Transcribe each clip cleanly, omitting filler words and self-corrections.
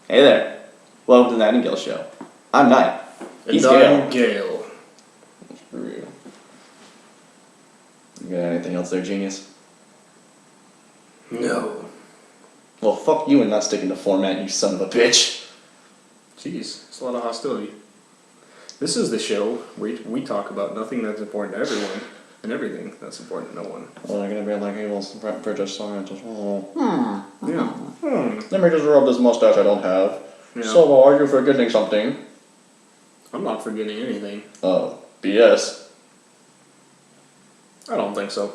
Hey there. Welcome to the Night and Gale Show. I'm Night. He's I'm Gale. For real. You got anything else there, genius? No. Well, fuck you and not sticking to format, you son of a bitch. Jeez, it's a lot of hostility. This is the show where we talk about nothing that's important to everyone and everything that's important to no one. Well, I'm gonna be like Abel's British scientist. Yeah. Let me just rub this mustache I don't have. Yeah. So, are you forgetting something? I'm not forgetting anything. BS. I don't think so.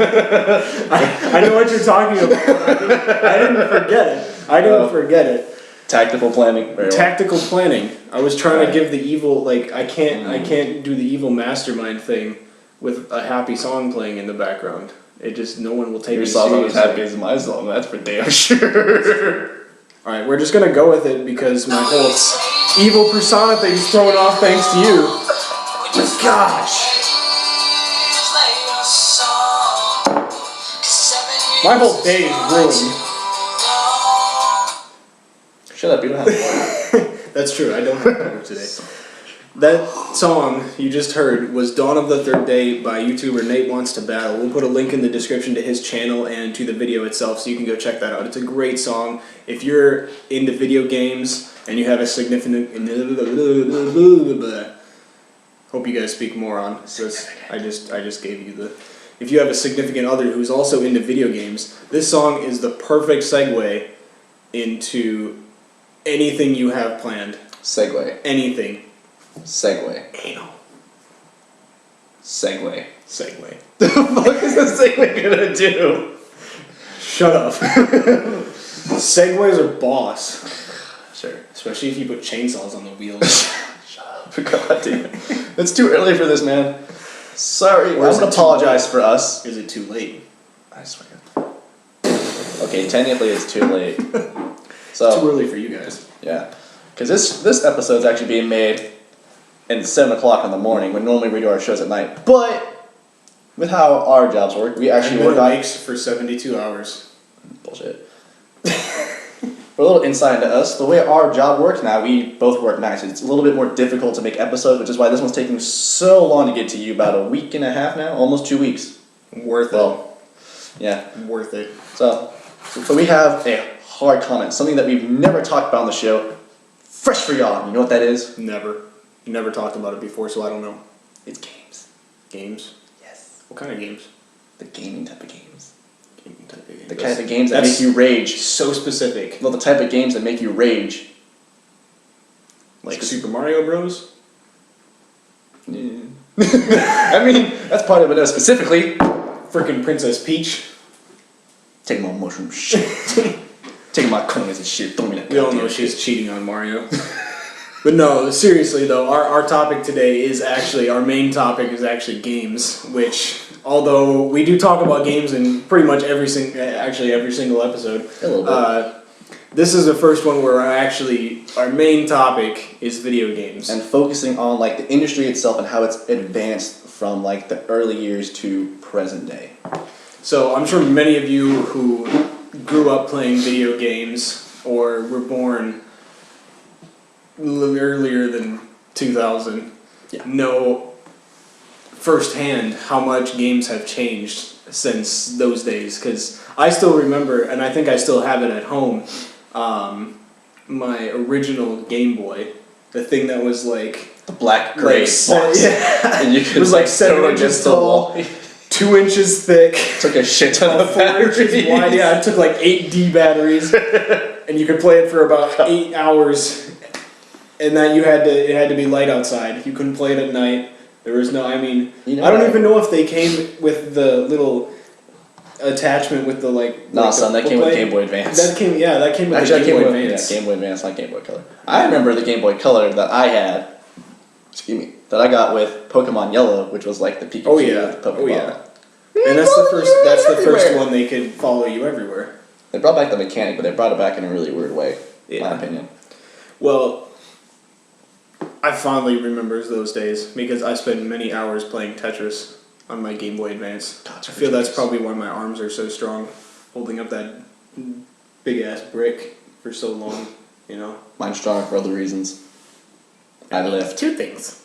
I know what you're talking about. I didn't forget it. Tactical planning. Tactical planning. I was trying to give the evil, I can't do the evil mastermind thing with a happy song playing in the background. It just, no one will take Your me song's seriously. not as happy as my song, that's for damn sure. Alright, we're just gonna go with it because my whole evil persona thing's throwing off thanks to you. Gosh! My whole day is ruined. Shut up, you don't have to. That's true, I don't have to work today. That song you just heard was Dawn of the Third Day by YouTuber Nate Wants to Battle. We'll put a link in the description to his channel and to the video itself so you can go check that out. It's a great song. If you're into video games and you have a significant... Hope you guys speak more on. I just gave you the... If you have a significant other who's also into video games, this song is the perfect segue into anything you have planned. Segue. Anything. Segue. Anal. Segue. Segue. The fuck is a segue gonna do? Shut up. Segways are boss. Sure. Especially if you put chainsaws on the wheels. Shut up. God damn it. It's too early for this, man. Sorry, Or I'm is gonna it too apologize late? for us. Is it too late? I swear. Okay, technically it's too late. So It's too early for you guys. yeah, because this episode's actually being made at 7 o'clock in the morning when normally we do our shows at night. But with how our jobs work, we actually work on makes for 72 hours. bullshit. For a little insight into us, the way our job works now, we both work nights. It's a little bit more difficult to make episodes, which is why this one's taking so long to get to you. About a week and a half now, almost 2 weeks. Worth Well, yeah. it. Worth it. So we have a hard comment, something that we've never talked about on the show, fresh for y'all. You know what that is? Never. Never talked about it before, so I don't know. It's games. Games? Yes. What kind of games? The gaming type of games. Gaming type of games. The kind of games that make you rage. So specific. Well, the type of games that make you rage. Like Super Mario Bros? Yeah. I mean, that's part of it specifically. Frickin' Princess Peach. Take my mushroom shit. Taking my coins and shit. Throw me that We all goddamn know she's shit. cheating on Mario. But no, seriously though, our topic today is actually, our main topic is actually games, which, although we do talk about games in pretty much every single episode, A little bit. this is the first one where our main topic is video games. And focusing on like the industry itself and how it's advanced from like the early years to present day. So I'm sure many of you who grew up playing video games or were born earlier than 2000 know firsthand how much games have changed since those days, because I still remember, and I think I still have it at home, my original Game Boy, the thing that was like The black gray box. Yeah. And you could It was like 7 throw it inches against the tall, wall. 2 inches thick, Took a shit ton of 4 inches batteries. wide. Yeah, it took like 8 D batteries, and you could play it for about 8 hours. And then it had to be light outside. You couldn't play it at night. There was no, I mean, You know I don't what? even know if they came with the little attachment with the like. No, like son, that the came with play. Game Boy Advance. That came with Actually, the Game Boy Advance. Yeah, Game Boy Advance, not Game Boy Color. I remember the Game Boy Color that I had. Excuse me. That I got with Pokemon Yellow, which was like the Pikachu Oh yeah, with Pokemon. oh yeah. And that's the first. That's the first one they could follow you everywhere. They brought back the mechanic, but they brought it back in a really weird way, in my Yeah. opinion. Well, I fondly remember those days because I spent many hours playing Tetris on my Game Boy Advance. God, I feel that's probably why my arms are so strong. holding up that big ass brick for so long, you know. Mine's stronger for other reasons. I lift. Two things.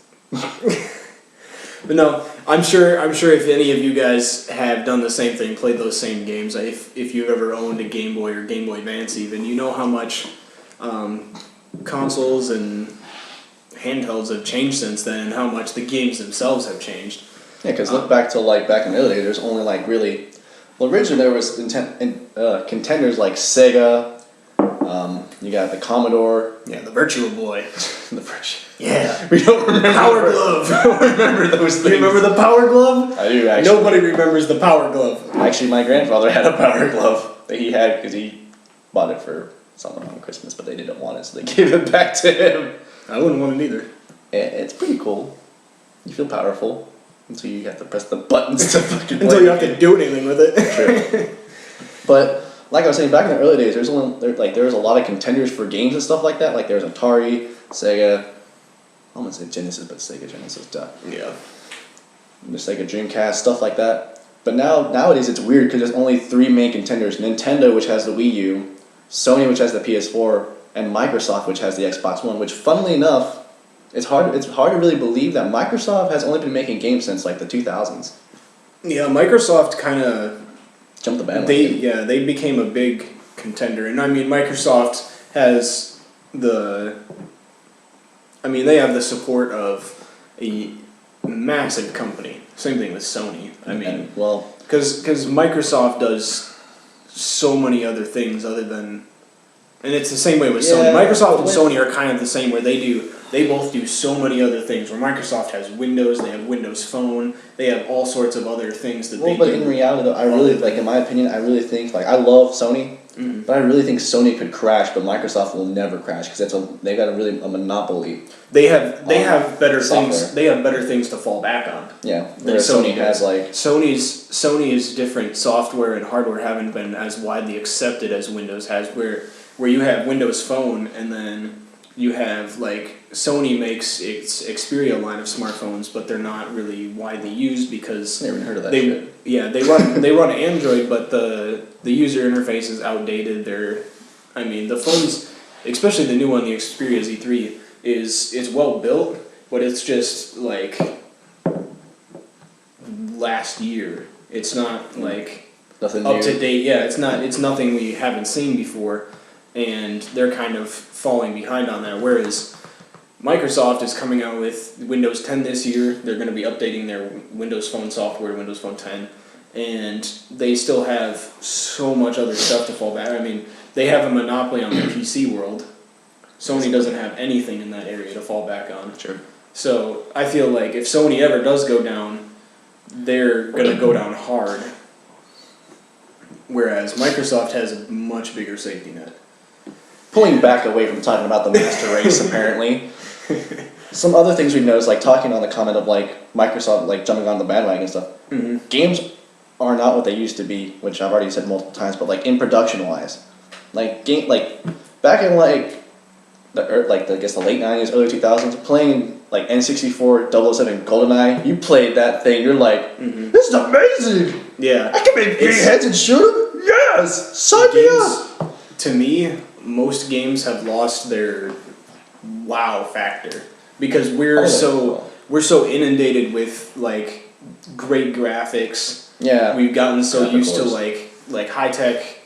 But no, I'm sure if any of you guys have done the same thing, played those same games, if you've ever owned a Game Boy or Game Boy Advance even, you know how much consoles and handhelds have changed since then, and how much the games themselves have changed. Yeah, because look back to like back in the early days, there's only like really, well, originally there was contenders like Sega. You got the Commodore. Yeah, the Virtual Boy. The Virtual. Yeah. We don't remember Power Glove. I don't remember those things. You remember the Power Glove? I do actually. Nobody remembers the Power Glove. Actually, my grandfather had a Power Glove that he had because he bought it for someone on Christmas, but they didn't want it, so they gave it back to him. I wouldn't want it either. It's pretty cool. You feel powerful until you have to press the buttons to fucking play. Until you have to do anything with it. True. But like I was saying, back in the early days, there was a lot of contenders for games and stuff like that. Like there was Atari, Sega. I'm gonna say Genesis, but Sega Genesis, duh. Yeah. The Sega Dreamcast, stuff like that. But nowadays it's weird because there's only three main contenders: Nintendo, which has the Wii U, Sony, which has the PS4, and Microsoft, which has the Xbox One. Which, funnily enough, it's hard to really believe that Microsoft has only been making games since like the 2000s. Yeah, Microsoft kind of jumped the bandwagon. They became a big contender, and I mean Microsoft has they have the support of a massive company. Same thing with Sony. I mean, well, because Microsoft does so many other things other than, and it's the same way with Sony. Microsoft and Sony are kind of the same, where they both do so many other things. Where Microsoft has Windows, they have Windows Phone, they have all sorts of other things that they do. But in reality, though, I really, like, in my opinion, I really think, like, I love Sony, but I really think Sony could crash, but Microsoft will never crash because they've got a monopoly. They have better software. things. They have better things to fall back on. Yeah, whereas Sony has like Sony's different software and hardware haven't been as widely accepted as Windows has. Where you have Windows Phone and then you have like Sony makes its Xperia line of smartphones, but they're not really widely used because never heard of that shit. Yeah, they run Android, but the user interface is outdated. The phones, especially the new one, the Xperia Z3, is well built, but it's just like last year. It's not like nothing up new. to date. Yeah, it's not. It's nothing we haven't seen before, and they're kind of falling behind on that. Whereas Microsoft is coming out with Windows 10 this year. They're going to be updating their Windows Phone software to Windows Phone 10, and they still have so much other stuff to fall back. I mean, they have a monopoly on the PC world. Sony doesn't have anything in that area to fall back on. Sure. So I feel like if Sony ever does go down, they're going to go down hard. Whereas Microsoft has a much bigger safety net. Pulling back away from talking about the master race, apparently, some other things we've noticed, like talking on the comment of like Microsoft like jumping on the bandwagon and stuff. Mm-hmm. Games are not what they used to be, which I've already said multiple times. But like in production wise, back in the late 90s, early 2000s, playing like N64, 007, GoldenEye, you played that thing, you're like, this is amazing! Yeah. I can make big heads and shoot them? Yes! Sign me up! To me, most games have lost their wow factor because we're so inundated with like great graphics. Yeah. We've gotten so used to like high tech,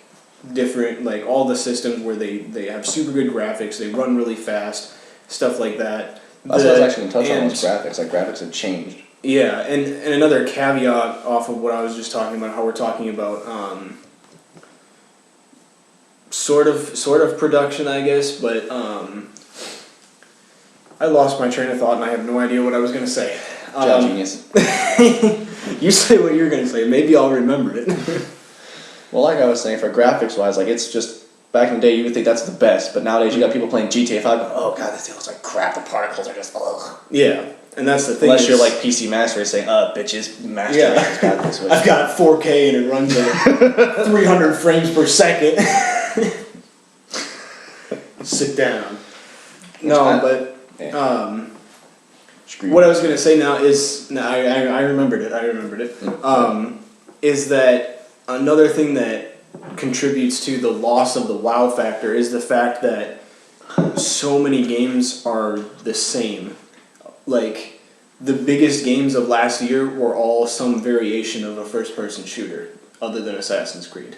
different, like all the systems where they have super good graphics, they run really fast, stuff like that. That's what I was actually going to touch on, was graphics. Like, graphics have changed. Yeah, and another caveat off of what I was just talking about, how we're talking about sort of production, I guess, but I lost my train of thought and I have no idea what I was going to say. Genius. You say what you're going to say, maybe I'll remember it. Well, like I was saying, for graphics-wise, like, it's just, back in the day, you would think that's the best, but nowadays you got people playing GTA 5 going, oh god, this looks like crap, the particles are just, ugh. Yeah, and that's the thing. Unless you're like PC Master Race saying, bitches, Master Race has got this way. I've got 4K and it runs at 300 frames per second. Sit down. What I was going to say now is, I remembered it, is that another thing that contributes to the loss of the wow factor is the fact that so many games are the same. Like, the biggest games of last year were all some variation of a first-person shooter, other than Assassin's Creed.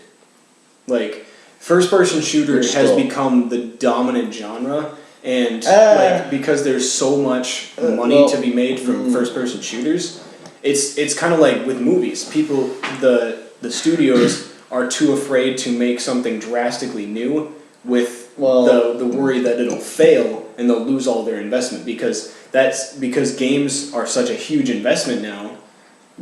Like, first-person shooter has become the dominant genre, and like because there's so much money to be made from first-person shooters, it's kind of like with movies. People, the studios are too afraid to make something drastically new with the worry that it'll fail and they'll lose all their investment because games are such a huge investment now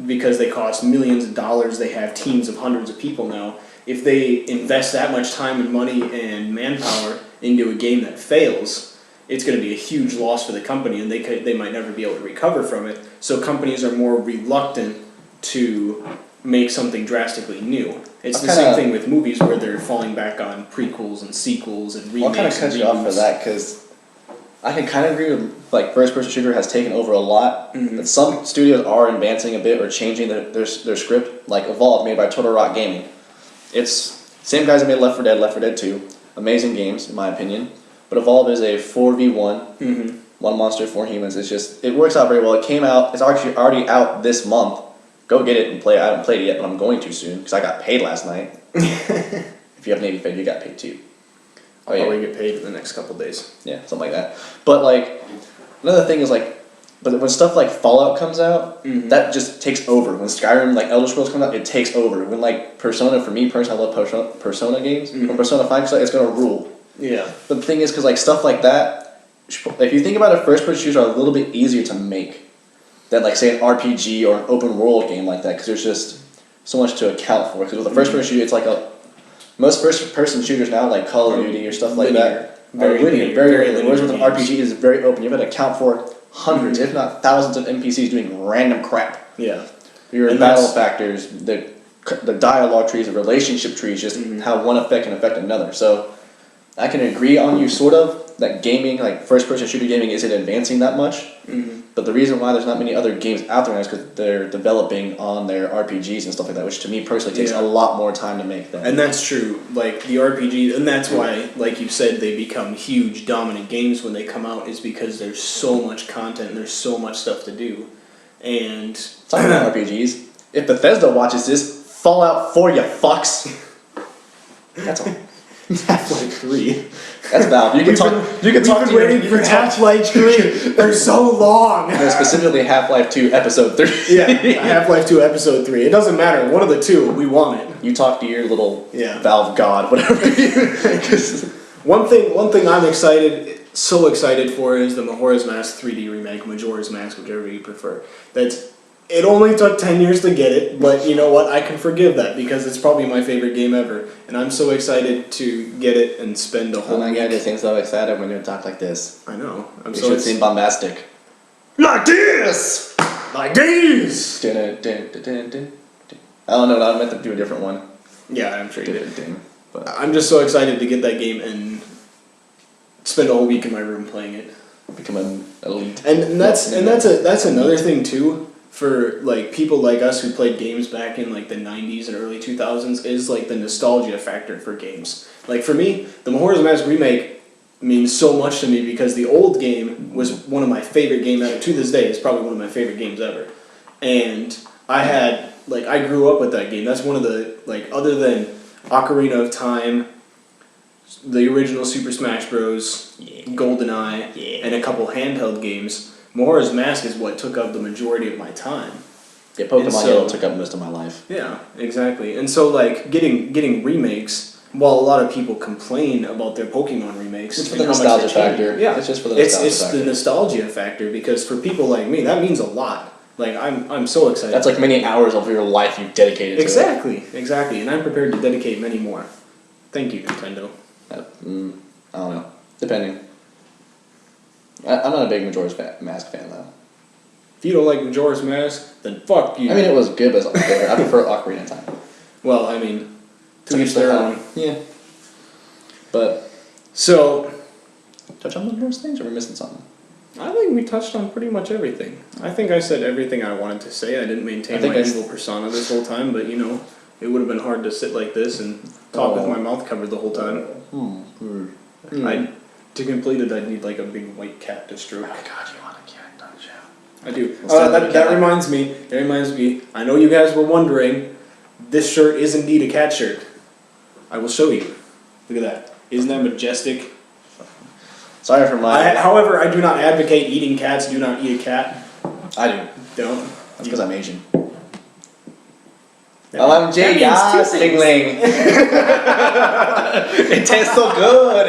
because they cost millions of dollars. They have teams of hundreds of people now. If they invest that much time and money and manpower into a game that fails, it's going to be a huge loss for the company, and they might never be able to recover from it. So companies are more reluctant to make something drastically new. It's the same thing with movies where they're falling back on prequels and sequels and remakes. I'll kind of cut you off for that because I can kind of agree with like first-person shooter has taken over a lot. But some studios are advancing a bit or changing their script. Like Evolve, made by Turtle Rock Gaming. It's same guys that made Left 4 Dead, Left 4 Dead 2. Amazing games, in my opinion. But Evolve is a 4v1, one monster, 4 humans. It works out very well. It came out, it's actually already out this month. Go get it and play it. I haven't played it yet, but I'm going to soon because I got paid last night. If you have Navy Fed, you got paid too. I'll probably get paid in the next couple days. Yeah, something like that. But like, another thing is like, but when stuff like Fallout comes out, that just takes over. When Skyrim, like Elder Scrolls comes out, it takes over. When like Persona, for me personally, I love Persona games. When Persona 5 comes out, it's gonna rule. Yeah. But the thing is, because like stuff like that, if you think about it, first-person shooters are a little bit easier to make than like say an RPG or an open world game like that, because there's just so much to account for. Because with a first-person shooter, it's like most first-person shooters now, like Call of Duty or stuff like that, are linear, very linear. Whereas with an RPG, it's very open. You have to account for hundreds, if not thousands, of NPCs doing random crap. Yeah. Your battle factors, the dialogue trees, the relationship trees, just how one effect can affect another. So I can agree on you sort of that gaming, like first-person shooter gaming, isn't advancing that much. But the reason why there's not many other games out there is because they're developing on their RPGs and stuff like that, which to me personally takes a lot more time to make them. And that's true. Like the RPG, and that's why, like you said, they become huge, dominant games when they come out, is because there's so much content and there's so much stuff to do. And talking about RPGs, if Bethesda watches this, Fallout 4, you fucks. That's all. Half-Life 3. That's Valve. You can talk. We've been waiting for Half-Life 3 for so long. And specifically Half-Life 2 Episode 3. Yeah, Half-Life 2 Episode 3. It doesn't matter. One of the two. We want it. You talk to your little Valve god, whatever. One thing I'm so excited for is the Majora's Mask 3D remake, Majora's Mask, whichever you prefer. It only took 10 years to get it, but you know what? I can forgive that because it's probably my favorite game ever. And I'm so excited to get it and spend a whole week. I just seem so excited when you talk like this. I know. You should seem bombastic. Like this! Like this! I don't know, I meant to do a different one. Yeah, I'm sure you did. Thing, but I'm just so excited to get that game and spend a whole week in my room playing it. Become an elite. And that's another thing too. For like people like us who played games back in like the 90s and early 2000s is like the nostalgia factor for games. Like for me, the Majora's Mask remake means so much to me because the old game was one of my favorite games ever. To this day, it's probably one of my favorite games ever. And I grew up with that game. That's one of the, like, other than Ocarina of Time, the original Super Smash Bros, GoldenEye, and a couple handheld games, Majora's Mask is what took up the majority of my time. Yeah, Pokemon Yellow took up most of my life. Yeah, exactly. And so, like, getting remakes, while a lot of people complain about their Pokemon remakes, it's for the nostalgia factor. Yeah, it's just for the nostalgia factor. It's the nostalgia factor because for people like me, that means a lot. Like, I'm so excited. That's like many hours of your life you've dedicated to it. Exactly. And I'm prepared to dedicate many more. Thank you, Nintendo. I don't know. Depending. I'm not a big Majora's Mask fan, though. If you don't like Majora's Mask, then fuck you. I mean, it was good, but I prefer Ocarina of Time. Well, I mean, to each their own. Yeah. But, so... touch on those things, or are we missing something? I think we touched on pretty much everything. I think I said everything I wanted to say. I didn't maintain my evil persona this whole time, but, you know, it would have been hard to sit like this and talk with my mouth covered the whole time. To complete it, I'd need like a big white cat to stroke. Oh God, you want a cat, don't you? I do. Let's That reminds me. I know you guys were wondering. This shirt is indeed a cat shirt. I will show you. Look at that. Isn't that majestic? Sorry for my. However, I do not advocate eating cats. Do not eat a cat. I do. Don't. That's because I'm Asian. That OMG, means two things. tingling. It tastes so good.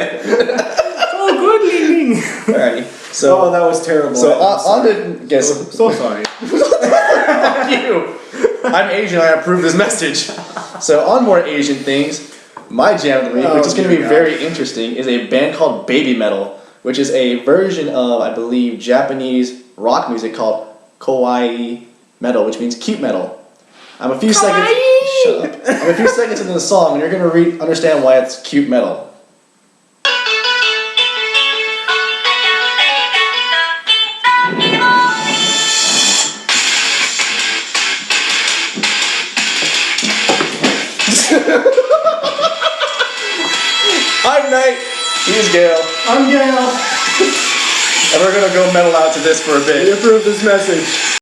Oh, good, Ling Ling. Alrighty. So, that was terrible. So on to guess. So sorry. Fuck you. I'm Asian. I approve this message. So on more Asian things, my jam of the week, which is going to be very interesting, is a band called Baby Metal, which is a version of, I believe, Japanese rock music called kawaii metal, which means cute metal. I'm a few seconds. Shut up. I'm a few seconds into the song, and you're going to understand why it's cute metal. I'm Nate. He's Gale. I'm Gale. And we're gonna go metal out to this for a bit. We approve this message.